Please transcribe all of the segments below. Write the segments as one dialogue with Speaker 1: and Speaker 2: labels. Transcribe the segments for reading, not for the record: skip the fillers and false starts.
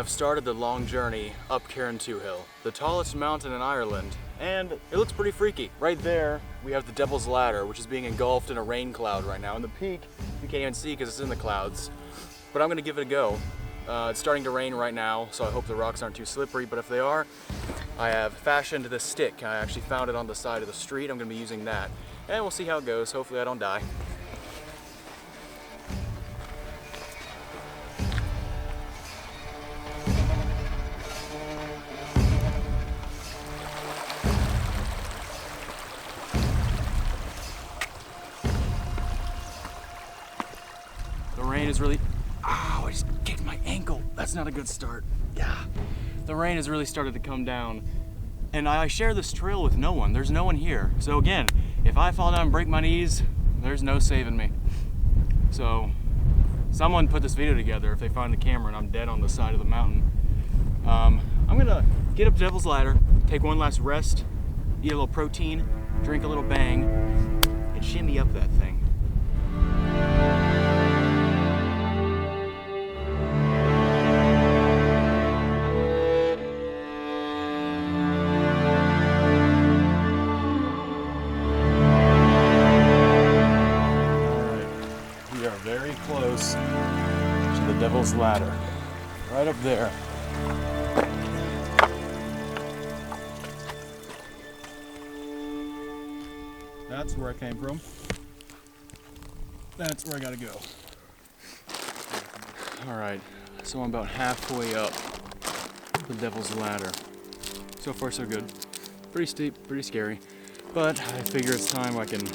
Speaker 1: have started the long journey up Carrauntoohil, the tallest mountain in Ireland, and it looks pretty freaky. Right there, we have the Devil's Ladder, which is being engulfed in a rain cloud right now. And the peak, you can't even see because it's in the clouds, but I'm gonna give it a go. It's starting to rain right now, so I hope the rocks aren't too slippery, but if they are, I have fashioned this stick. I actually found it on the side of the street. I'm gonna be using that, and we'll see how it goes. Hopefully I don't die. The rain is really, ow, I just kicked my ankle. That's not a good start. Yeah. The rain has really started to come down, and I share this trail with no one. There's no one here. So again, if I fall down and break my knees, there's no saving me. So someone put this video together if they find the camera and I'm dead on the side of the mountain. I'm gonna get up Devil's Ladder, take one last rest, eat a little protein, drink a little Bang, and shimmy up that thing. Very close to the Devil's Ladder, right up there. That's where I came from. That's where I gotta go. All right, so I'm about halfway up the Devil's Ladder. So far so good. Pretty steep, pretty scary, but I figure it's time I can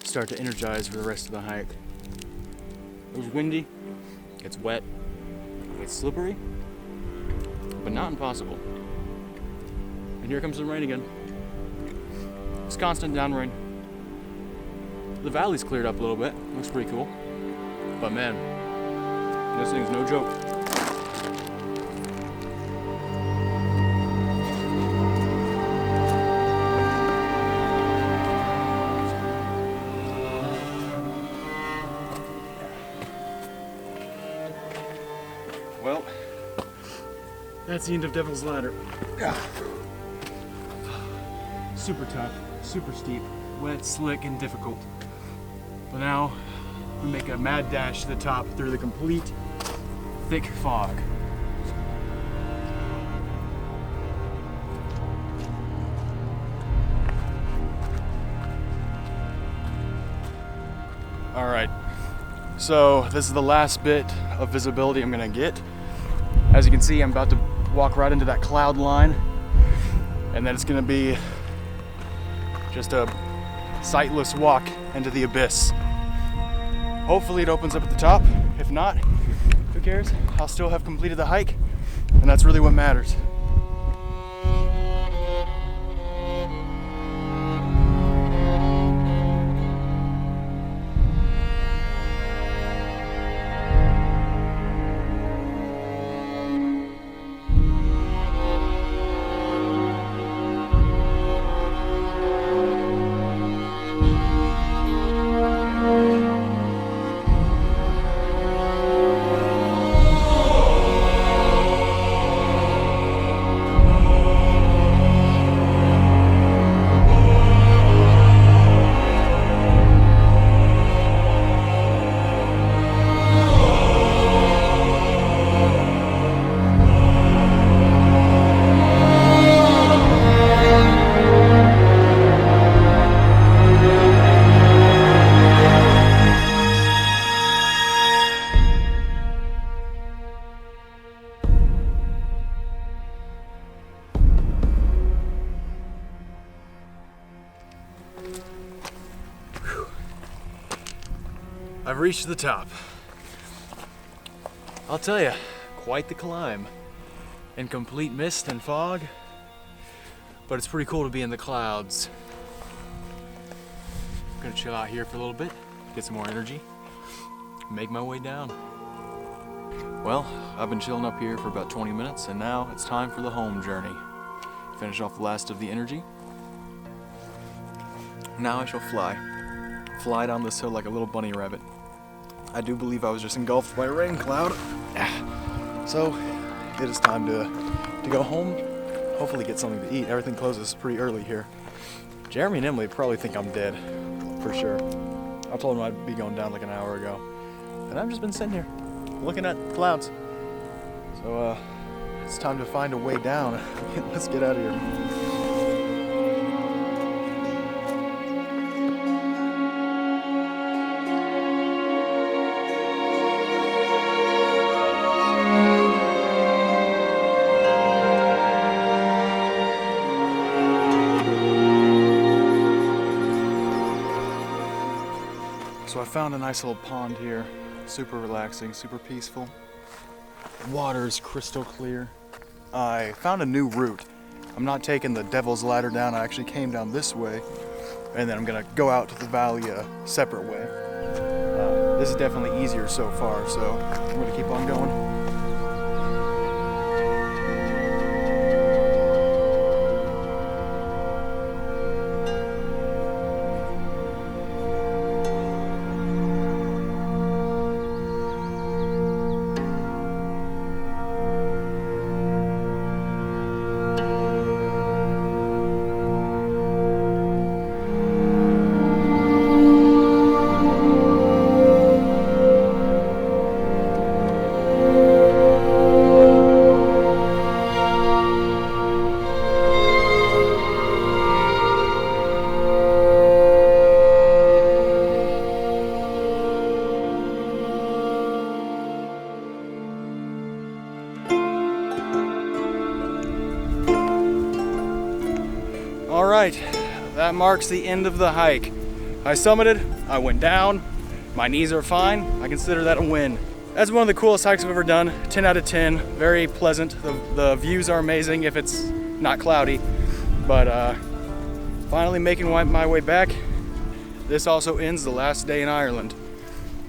Speaker 1: start to energize for the rest of the hike. It was windy, it's wet, it's slippery, but not impossible. And here comes the rain again. It's constant down rain. The valley's cleared up a little bit, looks pretty cool. But man, this thing's no joke. Well, that's the end of Devil's Ladder. Super tough, super steep, wet, slick, and difficult. But now, we make a mad dash to the top through the complete thick fog. All right, so this is the last bit of visibility I'm gonna get. As you can see, I'm about to walk right into that cloud line, and then it's gonna be just a sightless walk into the abyss. Hopefully it opens up at the top. If not, who cares? I'll still have completed the hike, and that's really what matters. I've reached the top. I'll tell you, quite the climb. In complete mist and fog, but it's pretty cool to be in the clouds. I'm gonna chill out here for a little bit, get some more energy, make my way down. Well, I've been chilling up here for about 20 minutes, and now it's time for the home journey. Finish off the last of the energy. Now I shall fly down this hill like a little bunny rabbit. I do believe I was just engulfed by a rain cloud. So, it is time to go home, hopefully get something to eat. Everything closes pretty early here. Jeremy and Emily probably think I'm dead, for sure. I told them I'd be going down like an hour ago. And I've just been sitting here, looking at clouds. So it's time to find a way down. Let's get out of here. So I found a nice little pond here, super relaxing, super peaceful. The water is crystal clear. I found a new route. I'm not taking the Devil's Ladder down, I actually came down this way, and then I'm gonna go out to the valley a separate way. This is definitely easier so far, so I'm gonna keep on going. Alright, that marks the end of the hike. I summited, I went down, my knees are fine, I consider that a win. That's one of the coolest hikes I've ever done, 10 out of 10, very pleasant. The views are amazing if it's not cloudy, but finally making my way back. This also ends the last day in Ireland,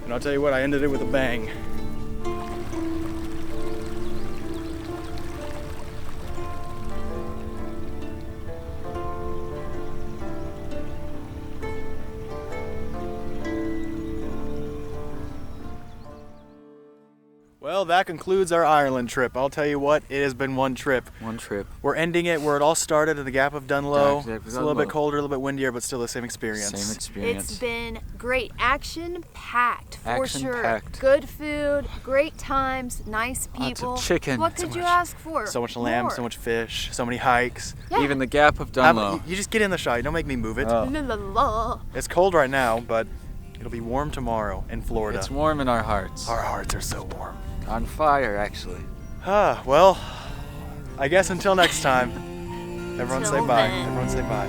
Speaker 1: and I'll tell you what, I ended it with a bang. Well, that concludes our Ireland trip. I'll tell you what, it has been one trip.
Speaker 2: One trip.
Speaker 1: We're ending it where it all started at the Gap of Dunlow.
Speaker 2: Gap of
Speaker 1: It's a little bit colder, a little bit windier, but still the same experience.
Speaker 2: Same experience.
Speaker 3: It's been great. Action-packed, for sure.
Speaker 2: Action-packed.
Speaker 3: Good food, great times, nice people.
Speaker 2: Lots of chicken.
Speaker 3: What could you ask for?
Speaker 1: So much lamb,
Speaker 3: More.
Speaker 1: so much fish, so many hikes.
Speaker 3: Yeah.
Speaker 2: Even the Gap of Dunlow.
Speaker 1: You just get in the shot, don't make me move it.
Speaker 2: Oh.
Speaker 3: La, la, la.
Speaker 1: It's cold right now, but it'll be warm tomorrow in Florida.
Speaker 2: It's warm in our hearts.
Speaker 1: Our hearts are so warm.
Speaker 2: On fire, actually.
Speaker 1: Well, I guess until next time, everyone say
Speaker 3: Until
Speaker 1: bye.
Speaker 3: then.
Speaker 1: Everyone say bye.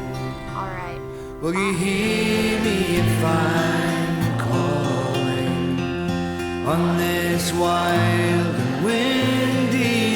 Speaker 3: All right.
Speaker 4: Will you hear me if I'm calling on this wild and windy